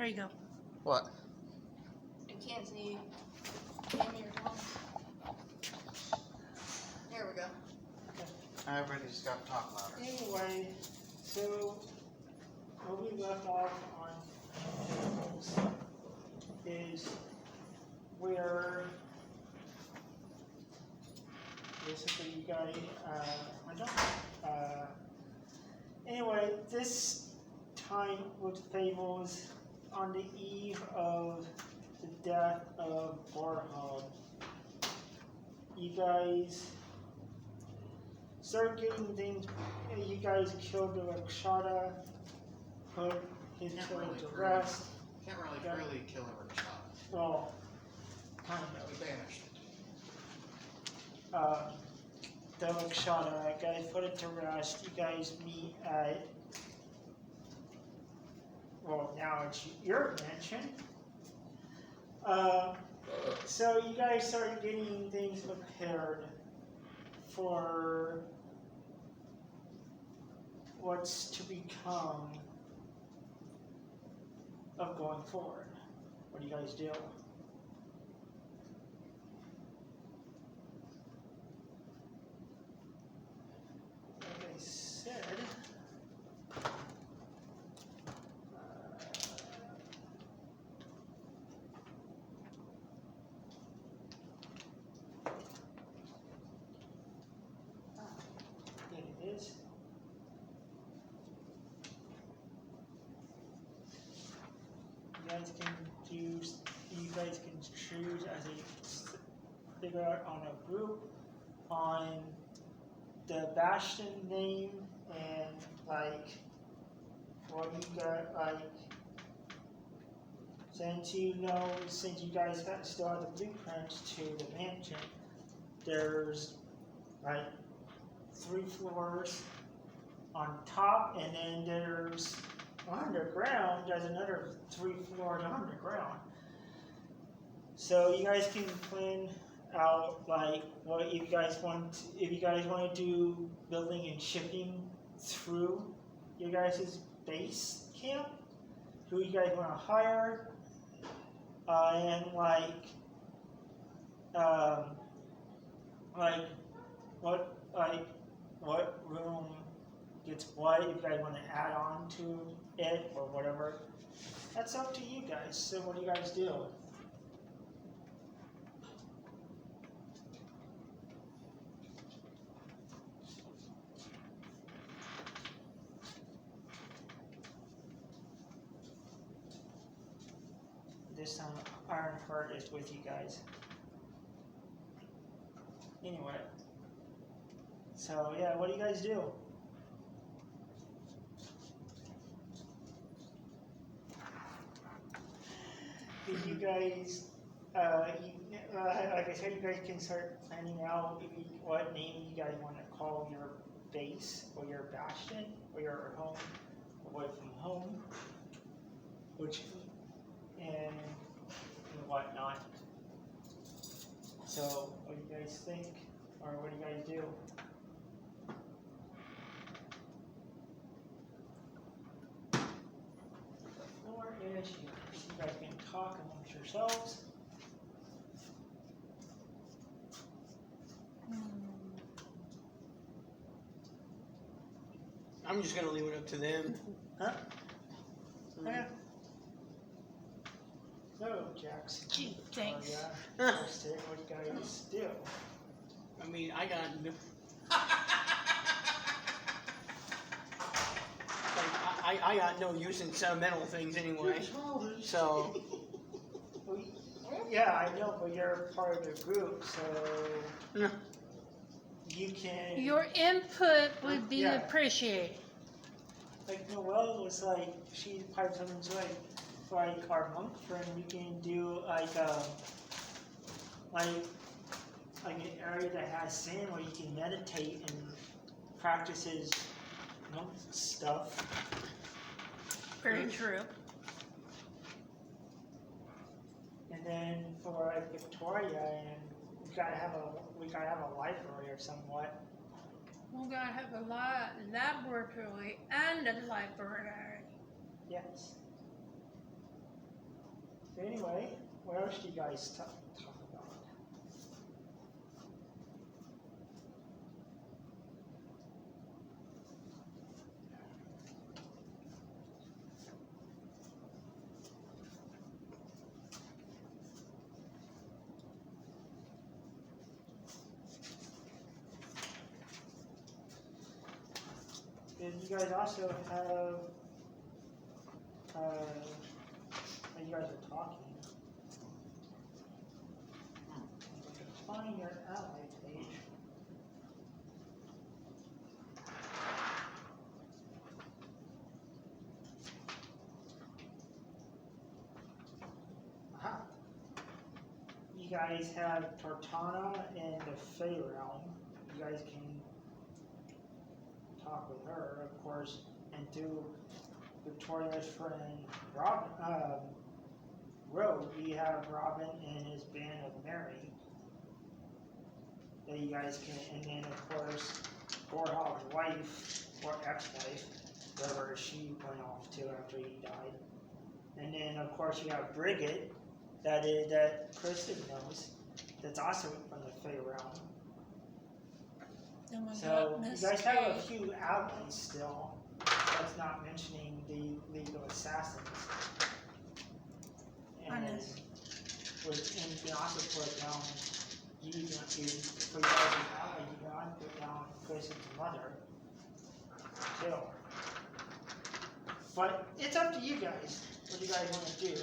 There you go. What? I can't see. Give me your phone. There we go. Everybody's got to talk louder. Anyway, so where we left off on Fables is where basically you guys, anyway, this time with Fables on the eve of the death of Warhog, you guys start getting things. You guys killed the Rakshata, put his children to rest. Can't really kill him with a shot. Well, kind We banished it. of. The Rakshata, guys put it to rest. You guys meet at, well, now it's your mansion. So you guys start getting things prepared for what's to become of going forward. What do you guys do? Like I said, it is. You guys can choose as a figure out on a group on the Bastion name and like what you got, like since you guys still have the blueprints to the mansion, there's like 3 floors on top, and then there's underground, there's another 3 floors underground. So you guys can plan out like what you guys want. If you guys want to do building and shipping through your guys' base camp, who you guys want to hire, and like what room gets what, if you guys want to add on to it or whatever. That's up to you guys. So what do you guys do? This time Ironheart is with you guys. Anyway. So yeah, what do you guys do? You guys, like I said, you guys can start planning out what name you guys want to call your base or your bastion or your home away from home, and whatnot. So, what do you guys think, or what do you guys do? Or is you guys can talk amongst yourselves. I'm just gonna leave it up to them. Huh? Yeah. So, Jackson. Gee, thanks. What do you guys do? I mean, I got I got no use in sentimental things anyway. So Yeah, I know, but you're part of the group, so you can. Your input would be Yeah. appreciated. Like Noelle was like, she piped something to like our monk friend. We can do like an area that has sand where you can meditate and practice his monk stuff. Very true. And then for like Victoria, and we gotta have a library or somewhat. We gotta have a laboratory and a library. Yes. Anyway, what else do you guys talk about? And you guys also have, when you guys are talking, you can find your ally page. Aha. You guys have Tortana in the Fey realm. You guys can talk with her, of course, and do Victoria's friend Robin, Rogue. You have Robin and his band of Mary that you guys can, and then of course Gorhog's wife or ex-wife, wherever she went off to after he died. And then of course you have Brigid, that Kristen knows, that's also from the Fey realm. And we So got you Miss guys have a Kay. few allies still. That's not mentioning the legal assassins. And I know. and you can also put down for you guys as ally, you can also put down Kristen's mother too. But it's up to you guys what you guys want to do.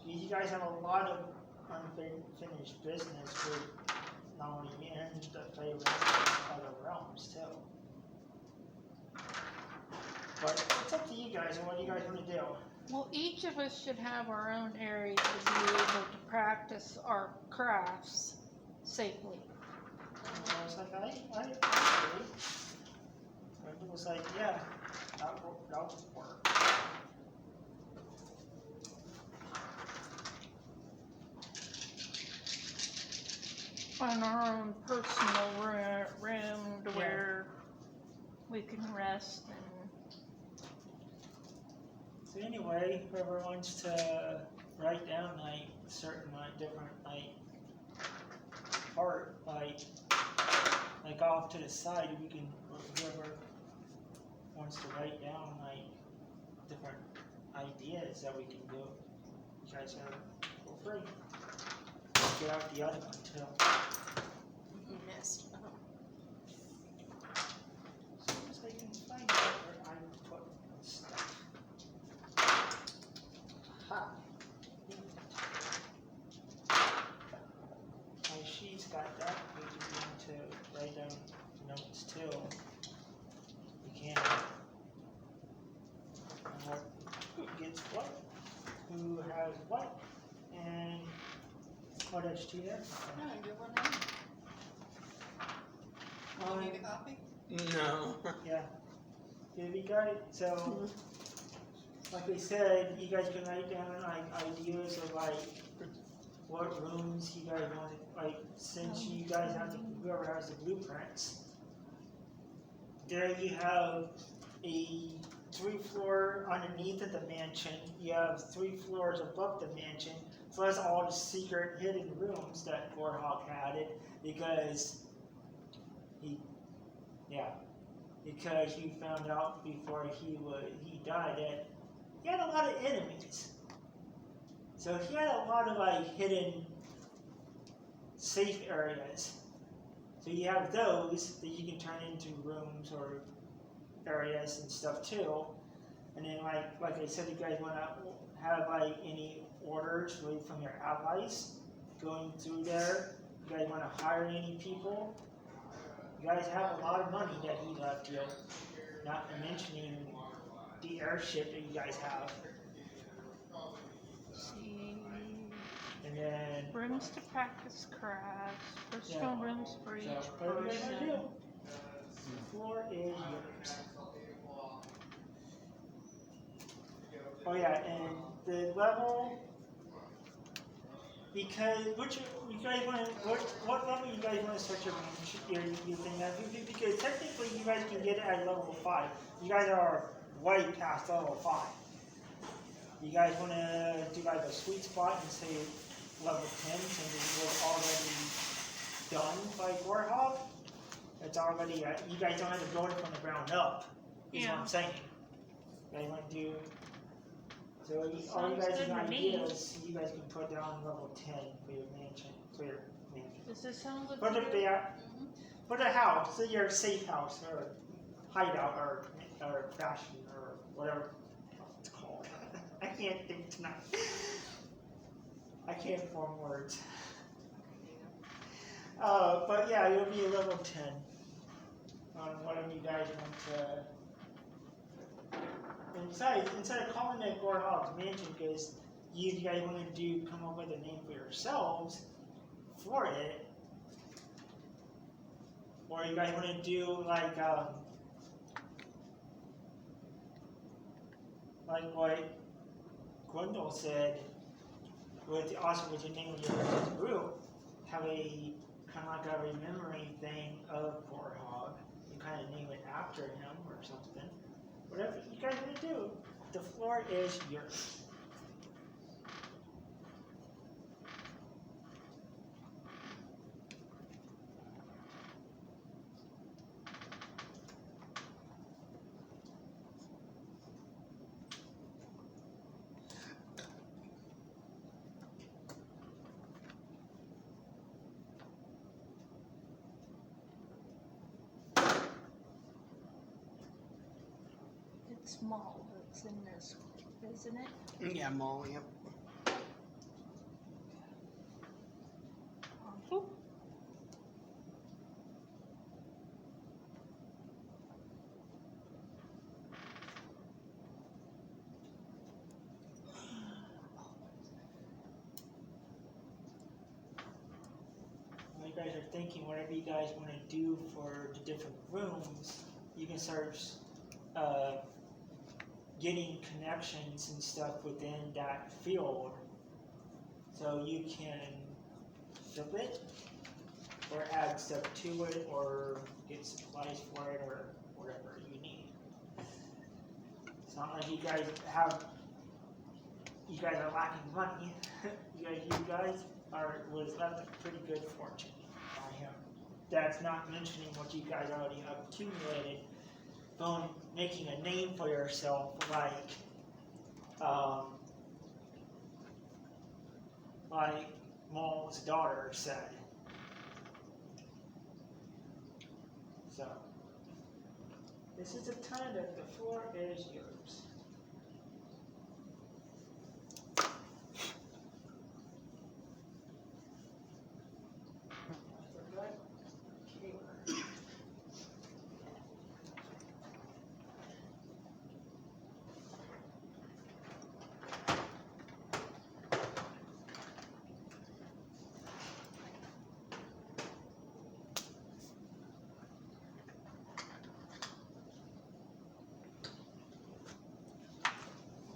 You guys have a lot of unfinished business with not only in the Fey realm, but other realms too. But it's up to you guys and what you guys want to do. Well, each of us should have our own area to be able to practice our crafts safely. And I was like, I agree. And it was like, yeah, that would work. On our own personal room to where we can rest and So anyway, whoever wants to write down like certain different part like off to the side, we can whoever wants to write down different ideas that we can do. You guys feel free. Get out the other one too. You missed. As soon as I can find out where I put my stuff. Ha! Oh, she's got that page if you want to write down notes too. You can. And what, who gets what, who has what, and what else do you have? No, you're one now. You need a copy? No. Yeah. Did we got it? So, like I said, you guys can write down ideas of what rooms you guys want. Since you guys have whoever has the blueprints, there you have a 3-floor underneath of the mansion. You have 3 floors above the mansion, plus all the secret hidden rooms that Gorhog had it because because you found out before he died that he had a lot of enemies. So he had a lot of hidden safe areas. So you have those that you can turn into rooms or areas and stuff too. And then like I said, you guys want to have any orders really from your allies going through there. You guys want to hire any people. You guys have a lot of money that he left you, not mentioning the airship that you guys have. see And then, rooms to practice crafts, personal rooms for each whatever you guys want to do, person. the floor is yours. Oh yeah, and the level, because you guys want to, what level you guys want to start your thing at? Because technically you guys can get it at level 5. You guys are way past level 5. You guys want to do like a sweet spot and say level 10 since it was already done by Warhog? It's already, you guys don't have to build it from the ground up, is what Yeah. I'm saying. You guys want to do, so all you Sounds guys' good to me. ideas, you guys can put down level 10 for your mansion, Does this sound good For to the, you? for the house, so your safe house, or hideout, or fashion, or whatever it's called. I can't think tonight. I can't form words. But yeah, it'll be a level 10 on whatever you guys want to. And besides, instead of calling it Gorehog's Mansion, because you guys want to come up with a name for yourselves for it, or you guys want to do like what Gwendol said, with your name of your group, have a kind of like a remembering thing of Warhog. You kind of name it after him or something. Whatever you guys want to do, the floor is yours. It's Mall that's in this, isn't it? Yeah, Mall, yep. Mhm. While you guys are thinking, whatever you guys want to do for the different rooms, you can start getting connections and stuff within that field, so you can flip it or add stuff to it or get supplies for it or whatever you need. It's not like you guys are lacking money. you guys was left a pretty good fortune by him. That's not mentioning what you guys already have accumulated from making a name for yourself, like Maul's daughter said. So, this is the time that the floor is yours. I forgot Taylor.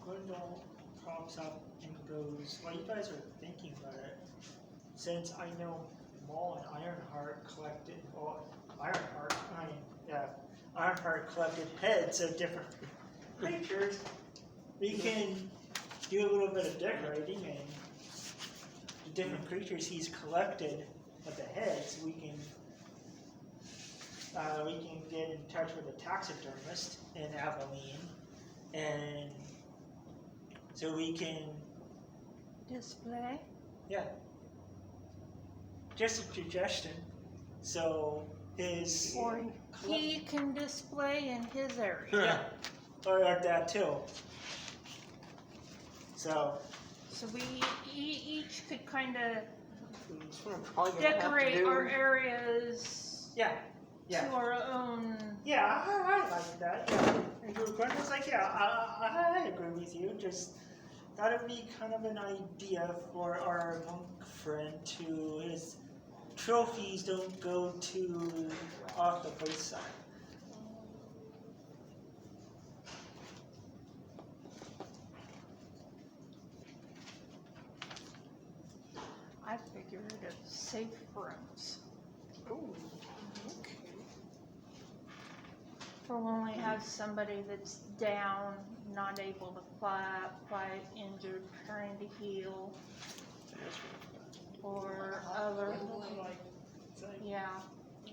Gwendol pops up and goes, while you guys are thinking about it, since I know Maul and Ironheart collected, Ironheart collected heads of different creatures, we can do a little bit of decorating and the different creatures he's collected of the heads, we can get in touch with a taxidermist in Abilene, and so we can, Display. yeah, just a suggestion. So his, Or he can display in his area. yeah, or that too. So So we each could kind of That's what I'm probably gonna have to decorate do. our areas yeah, yeah. to our own. Yeah, I like that. Yeah. And Gwendol's like, yeah, I agree with you. Just that would be kind of an idea for our monk friend to his trophies don't go to off the wayside. I figured of safe rooms. Ooh, okay. For when we have somebody that's down, not able to fight, injured, trying to heal, or other, yeah,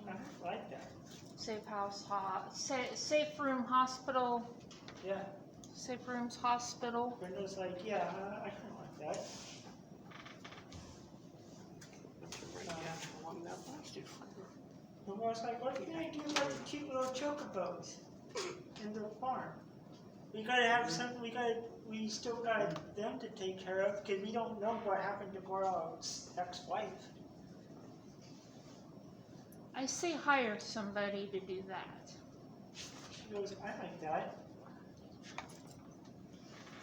I like that. safe house, safe room hospital, Yeah. safe rooms hospital. Brenda's like, yeah, I kind of like that. And I was like, what are you gonna do about the cute little chocobos in the farm? We gotta have some. We still got them to take care of because we don't know what happened to Goral's ex-wife. I say hire somebody to do that. She goes, I like that. I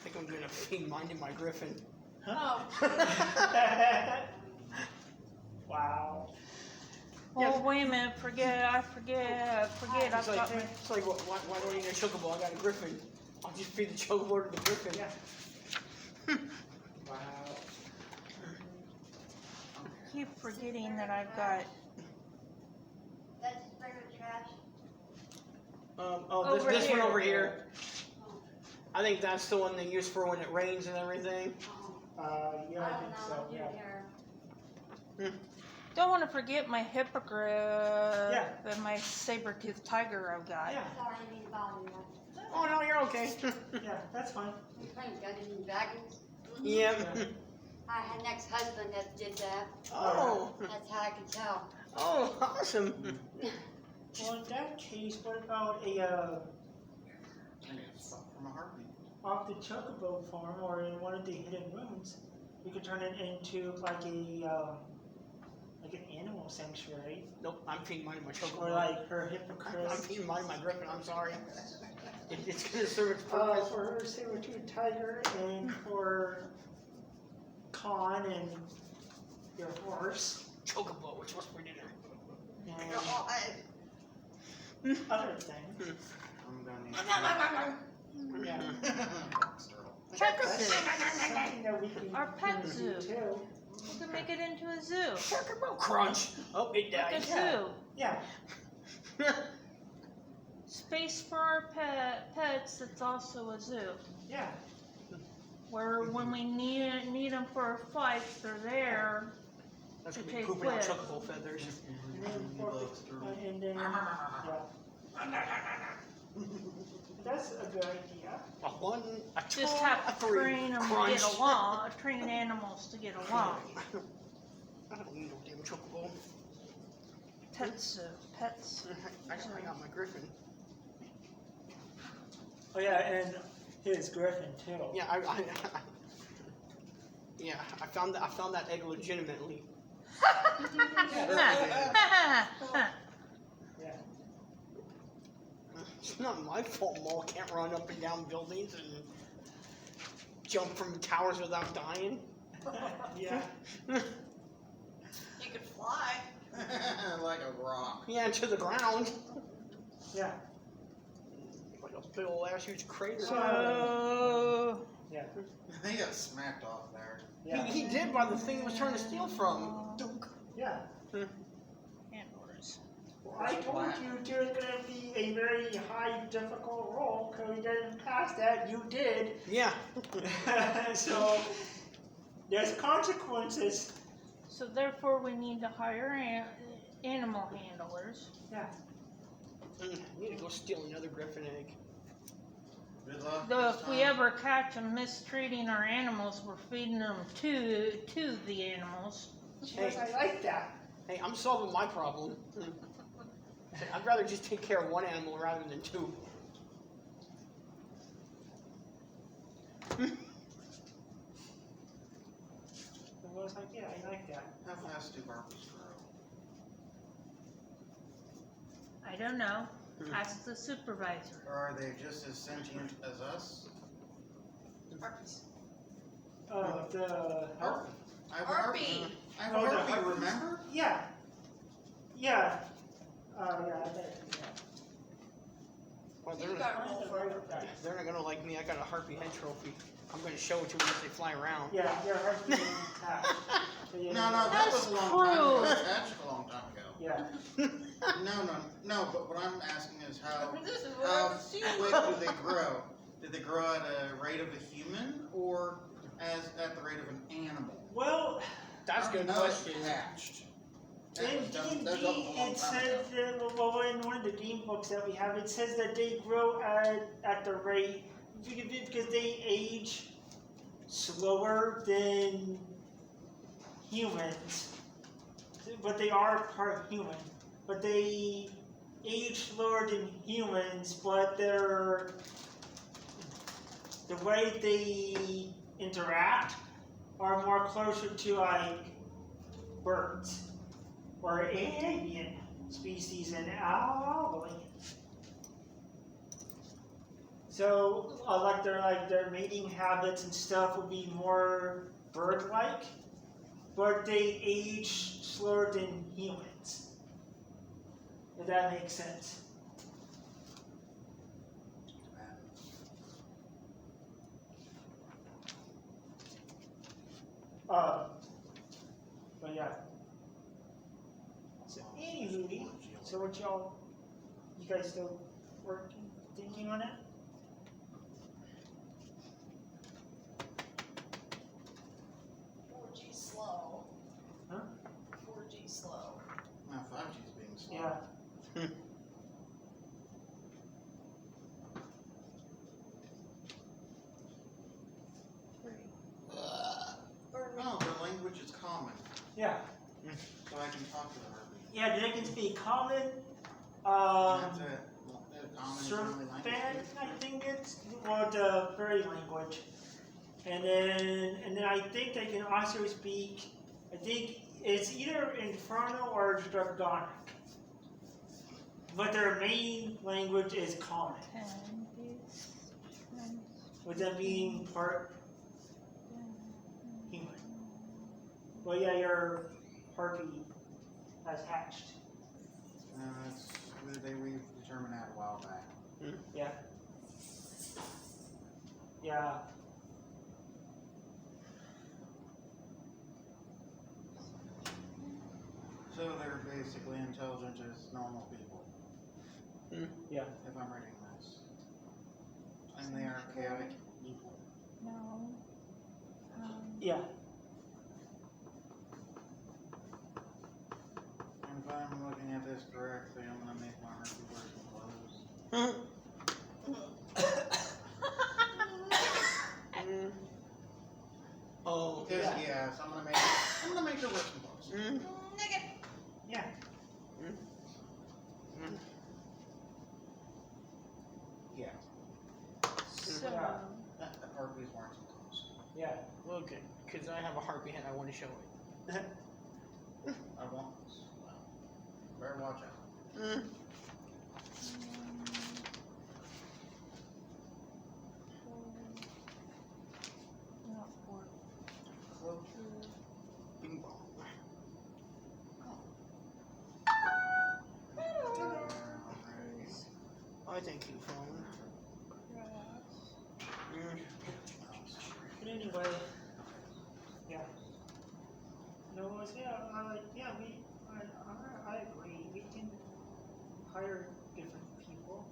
think I'm gonna feed mine to my griffin. Oh, Wow. Oh, wait a minute, I forget, It's I've like, got my, it's like why do I need a chocobo? I got a griffin. I'll just feed the chocobo to the griffin. Yeah. Wow. keep forgetting that I've got, that's regular trash. Over This one here. over here. I think that's the one they use for when it rains and everything. Yeah, I think so. Yeah. don't want to forget my hippogriff Yeah. and my saber-toothed tiger I've got. Yeah. Sorry, I didn't bother you. Oh no, you're okay. Yeah, that's fine. You're playing Dungeons and Dragons? Yeah. I had an ex-husband that did that. Oh. That's how I can tell. Oh, awesome. Well, in that case, what about I get fucked from a heartbeat. off the Chocobo farm or in one of the hidden rooms? We could turn it into like an animal sanctuary, Nope, I'm feeding mine to my chocobo. or like her I'm hippocris. feeding mine to my griffin. I'm sorry. It's gonna serve its purpose. For her saber-tooth tiger and for Khan and your horse Chocobo, which was for dinner. and other things. I'm gonna need Yeah. Pet That's zoo. something that we can Our pet do zoo. too. We can make it into a zoo. Chocobo crunch. Oh, it Like a died. zoo. Yeah. Space for our pets that's also a zoo. Yeah. Where when we need them for a fight, they're there. That's To gonna be take pooping out with. chocobo feathers. And then that's a good idea. A one, a two, Just a have to three. train them to Crunch. get along. Train animals to get along. I don't need no damn chocobo. Pet zoo. Pets. I got my griffin. Oh yeah, and his griffin too. Yeah, I found that egg legitimately. Yeah. It's not my fault Maul can't run up and down buildings and jump from towers without dying. Yeah. You could fly. like a rock. Yeah, to the ground. Yeah. Like a big old ass huge crater. So Yeah. He got smacked off there. Yeah. He did by the thing he was trying to steal from. Yeah. handlers. I told you it was going to be a very high difficult roll because you didn't pass that. You did. Yeah. So there's consequences. So therefore, we need to hire animal handlers. Yeah. I need to go steal another griffin egg. Good luck. Though this if we time. ever catch them mistreating our animals, we're feeding them to the animals. Yes, I like that. Hey, I'm solving my problem. I'd rather just take care of one animal rather than two. I was like, yeah, I like that. How fast do burpees grow? I don't know. Ask the supervisor. Or are they just as sentient as us? The Harpy. I have a Harpy. I have a Oh, the harpy, harpies. remember? Yeah. Yeah. Yeah, I bet. Well, You got to roll for it. they're not gonna like me. I got a harpy head trophy. I'm gonna show it to them as they fly around. Yeah, your heart's being attacked. So you- No, that That's was a long time ago. cruel. That's a long time ago. Yeah. No, but what I'm asking is how This is what how I've seen. quick do they grow? Do they grow at a rate of a human or at the rate of an animal? Well, That's a good No, it's question. hatched. in D&D, it says that, well, in one of the game books that we have, it says that they grow at the rate, because they age slower than humans, but they are part human. But they age slower than humans, but the way they interact are more closer to like birds or avian species and owlie. So like their mating habits and stuff would be more bird-like, but they age slower than humans. If that makes sense. But yeah. So anywho, so what you guys still working, thinking on it? 4G slow. Huh? 4G slow. My 5G's being slow. Yeah. Oh, the language is common, Yeah. so I can talk to the harpy. Yeah, they can speak common. That's it. A common is the only language. Serpent, I think it's or the fairy language. And then I think they can also speak, I think it's either Infernal or Dragonic. But their main language is common, with them being part human. Well, yeah, your harpy has hatched. We've determined that a while back. Yeah. Yeah. So they're basically intelligent as normal people. Yeah. If I'm reading this. And they are chaotic evil. No. Yeah. And if I'm looking at this correctly, I'm gonna make my harpy wear some clothes. Oh, Because Yeah. yeah, so I'm gonna make her wear some clothes. Nigga. Yeah. Yeah. So, Yeah. That harpy's wearing some clothes. Yeah. well, good, because I have a harpy head. I want to show it. I won't. Well, better watch out. not for Clothes. Bing bong. I thank you, phone. But anyway, yeah. No, it's, yeah, I agree. We can hire different people.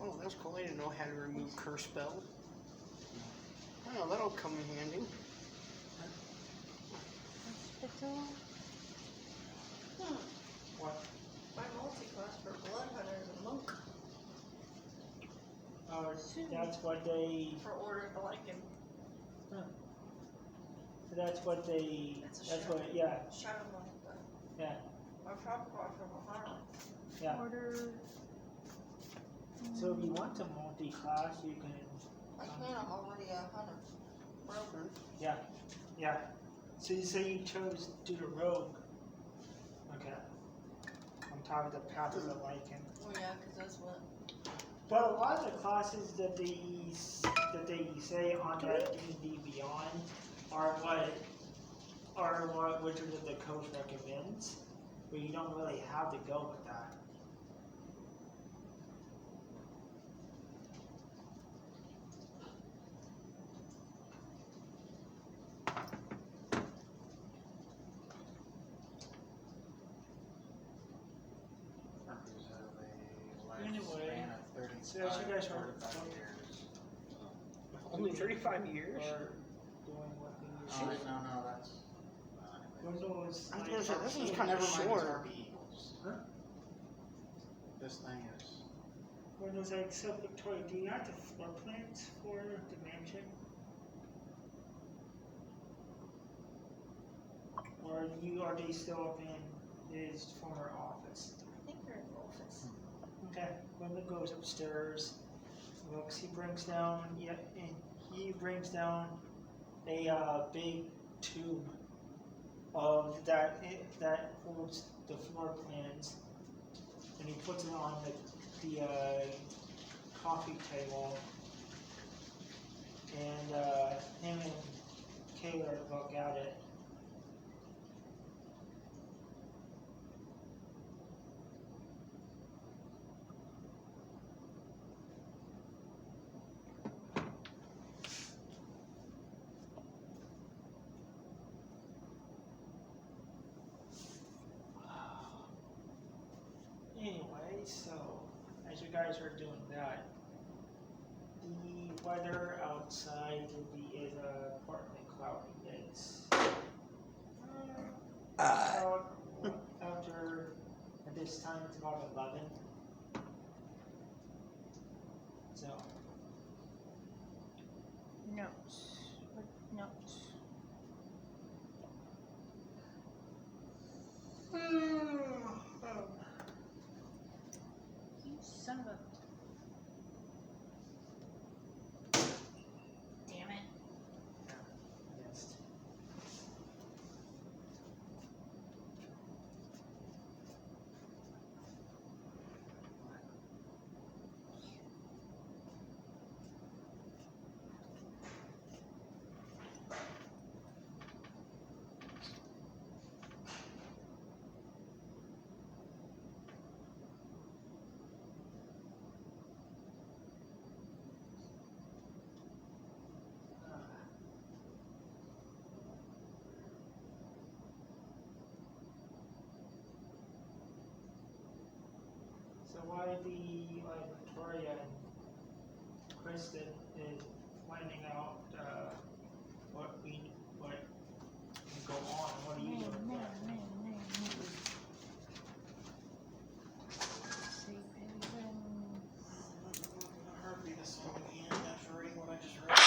Oh, that's cool. I didn't know how to remove curse spell. Oh, that'll come in handy. hospital. What? My multi-class for Blood Hunter is a monk. That's what they. For Order of Lycan. That's what they. It's a That's shadow. what. Yeah. Shadow monk. But Yeah. my tropical from Ohio. Yeah. Order. So if you want to multi-class, you can. I can, I'm already a hunter. Rogue. Yeah. Yeah. So you say you chose to do the rogue. Okay. On top of the path of the Lycan. Well, yeah, because that's what But a lot of the classes that they say on that D&D Beyond are what Wizards of the Coast recommends, but you don't really have to go with that. Harpies have a Anyway, lifespan of 35 so as you guys are 45 years. Only 35 years? Or doing what Oh, they use. no, that's. Windows, I was like, gonna say, this one's Never kind of mind, it's short. Harpy Eagles. Huh? This thing is. Windows like Victoria, do you have the floor plans for the mansion? Or are they still up in his former office? I think they're in the office. Okay, Wendell goes upstairs, looks, he brings down a big tube of that holds the floor plans, and he puts it on the coffee table, and him and Kayla look at it. Anyway, so as you guys are doing that, the weather outside is partly cloudy. It's about, after at this time it's about 11. So Notes. What notes? You son of a. Damn it. yes. So why Victoria and Kristen is finding out what can go on? What are you Man, doing? man, man, man, man. See, baby, Harpy this one again after reading what I just read.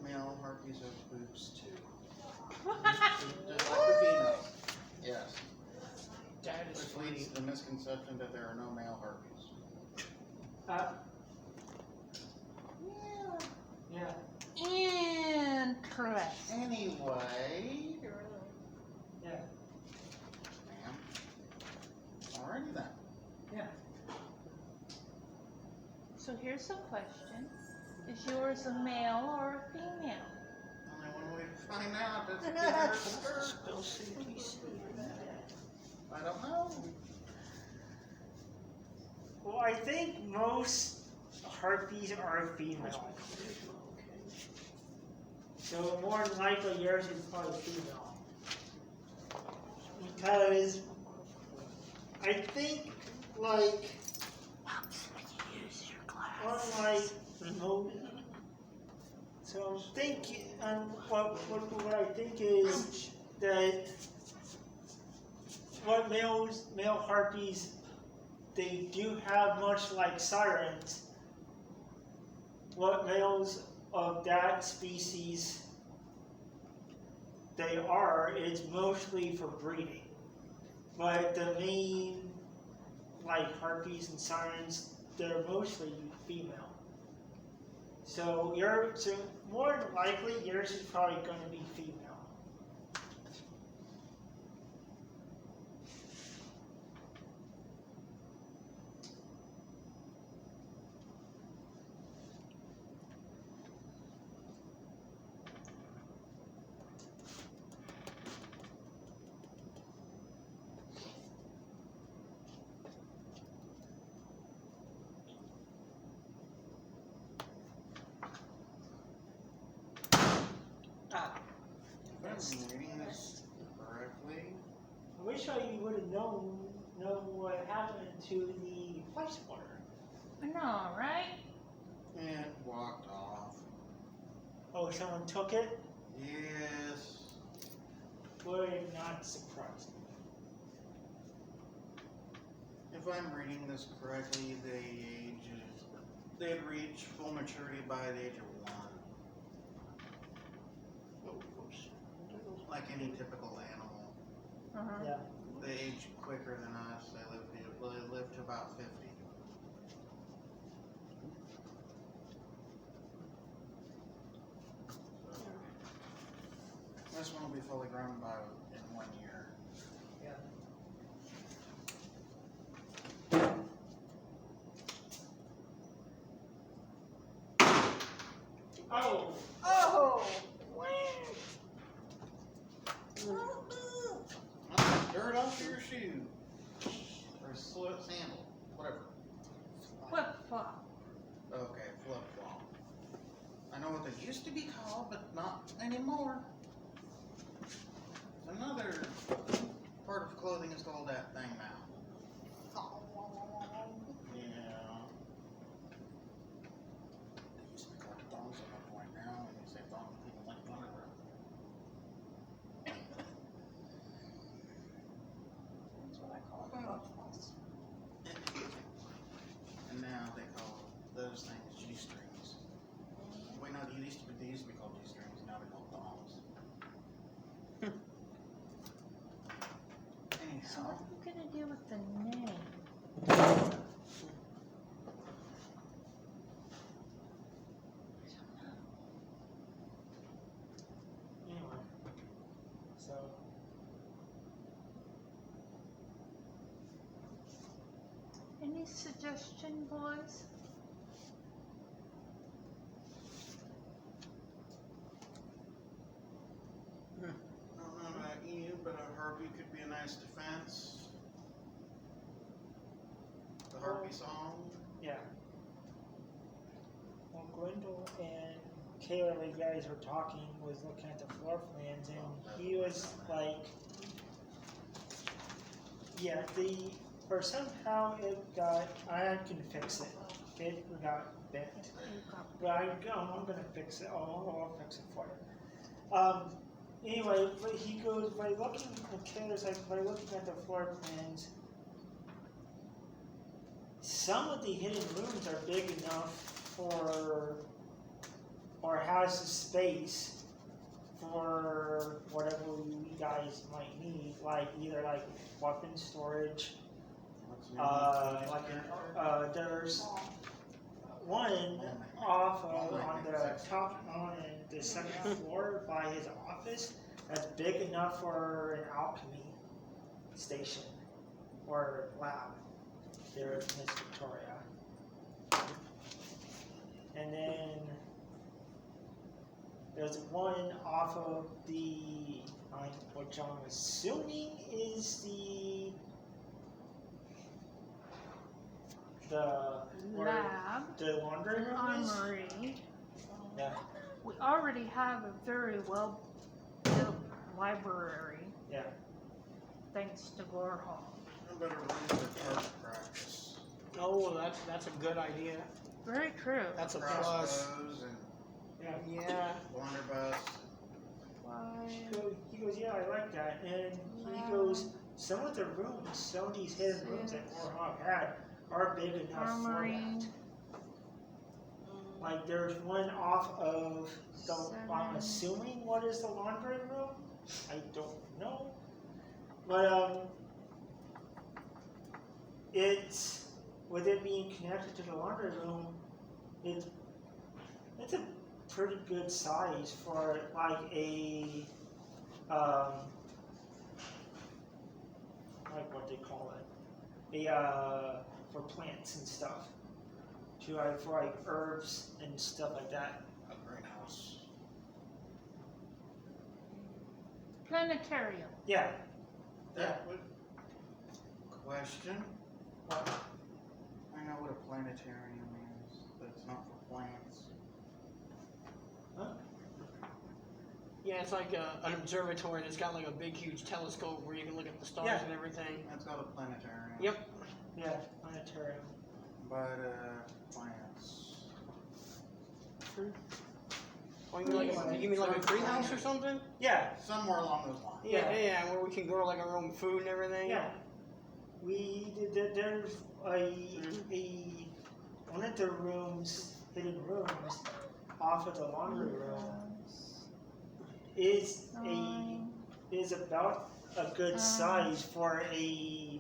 Male harpies have boobs too. Just like the female. Yes. That is Which leads to the misconception that there are no male harpies. Yeah, Interesting. Anyway, yeah, ma'am. Alrighty then. yeah. So here's a question. Is yours a male or a female? Only one way to find out is to get her to skirt. Spell safety. I don't know. Well, I think most harpies are female. So more than likely yours is probably female. Because I think unlike most, so I'm thinking, what I think is that what male harpies, they do have much like sirens. What males of that species they are is mostly for breeding. But the main harpies and sirens, they're mostly female. So more than likely yours is probably going to be female. rest. reading this correctly, I wish I would have known what happened to the place water. I know, right? it walked off. Oh, someone took it? Yes. Would not surprise me. If I'm reading this correctly, they'd reach full maturity by the age of 1. Oh, whoops. Like any typical animal. Uh-huh. Yeah. They age quicker than us. They live to about 50. So, this one will be fully grown in 1 year. Yeah. Oh! Oh! Dirt off your shoe. Or sandal. Whatever. Flip flop. Okay, flip flop. I know what they used to be called, but not anymore. Another part of clothing is called that thing now. Yeah. They used to be called thongs at one point now, and you say thong, people like underwear. That's what I call it. And now they call those things G-strings. Wait, no, they used to be called G-strings, now they're called thongs. So Anyhow, what are you gonna do with the name? Anyway. So. Any suggestion, boys? I don't know about you, but a harpy could be a nice defense. The harpy song. Yeah. Well, Gwendol and Kayla, you guys were talking, was looking at the floor plans, and he was like, yeah, or somehow it got, I can fix it. It got bent. But I'm gonna fix it. I'll fix it for you. Anyway, but he goes, by looking, Kayla's like, by looking at the floor plans, some of the hidden rooms are big enough for, or has the space for whatever you guys might need, like either like weapon storage, there's one off on the top on the second floor by his office that's big enough for an alchemy station or lab there in Miss Victoria. And then there's one off of which I'm assuming is where Lab, the laundry an room is. armory. Yeah, We already have a very well built library, yeah. thanks to Gorhall. I better run for target practice. Oh, that's a good idea. Very true. That's a plus. Crossbows and Yeah. Yeah. blunderbuss. He goes, yeah, I like that. And he goes, some of the rooms, some of these hidden rooms that Warhawk had are big enough Armory. for that. Like there's one off of I'm assuming what is the laundry room? I don't know. But it's with it being connected to the laundry room, it's a pretty good size for like a like what they call it, for plants and stuff, for like herbs and stuff like that. A greenhouse. Planetarium. Yeah. That would. Question. What? I know what a planetarium is, but it's not for plants. Huh? Yeah, it's like an observatory that's got like a big, huge telescope where you can look at the stars Yeah. and everything. That's called a planetarium. Yep. Yeah, planetarium. But, plants. Oh, you mean like a greenhouse or something? Yeah, Somewhere along those lines. Yeah, Yeah. yeah, where we can grow like our own food and everything. yeah. There's one of the rooms, hidden rooms, off of the laundry room is about a good size for a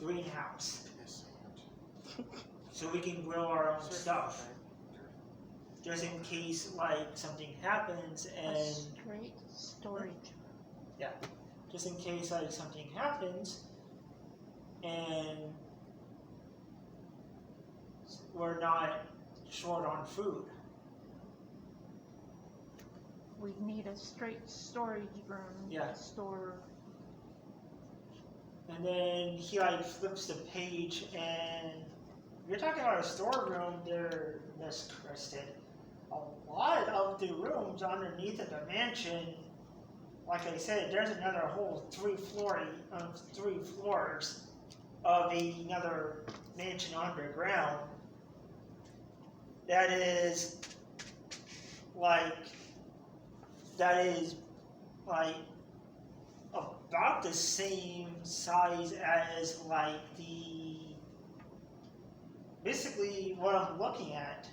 greenhouse. Yes. So we can grow our own stuff. Just in case like something happens A and straight storage. just in case like something happens and we're not short on food. We need a straight storage room Yeah. to store. And then he like flips the page and you're talking about a storeroom there, Miss Kristen. A lot of the rooms underneath of the mansion, like I said, there's another whole three floors of another mansion underground. That is like about the same size as like basically what I'm looking at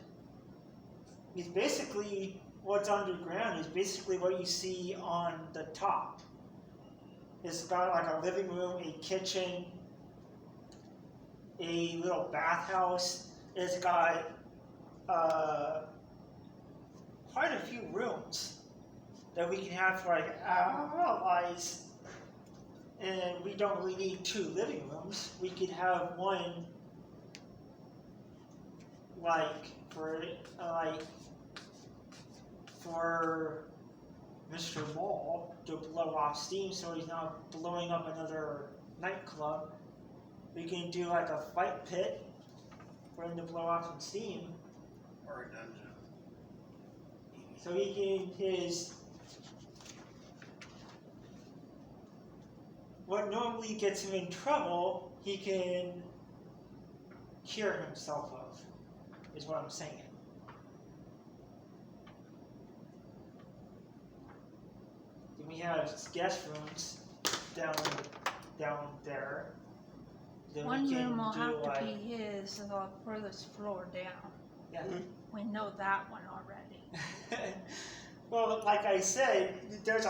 is basically what's underground is basically what you see on the top. It's got like a living room, a kitchen, a little bathhouse. It's got quite a few rooms that we can have for like our lives. And we don't really need 2 living rooms. We could have one for Mr. Ball to blow off steam so he's not blowing up another nightclub. We can do like a fight pit for him to blow off some steam. Or a dungeon. So he can what normally gets him in trouble, he can cure himself of, is what I'm saying. Then we have guest rooms down there. Then One we can room will do have like, to be his furthest floor down. yeah. We know that one already. Well, like I said, there's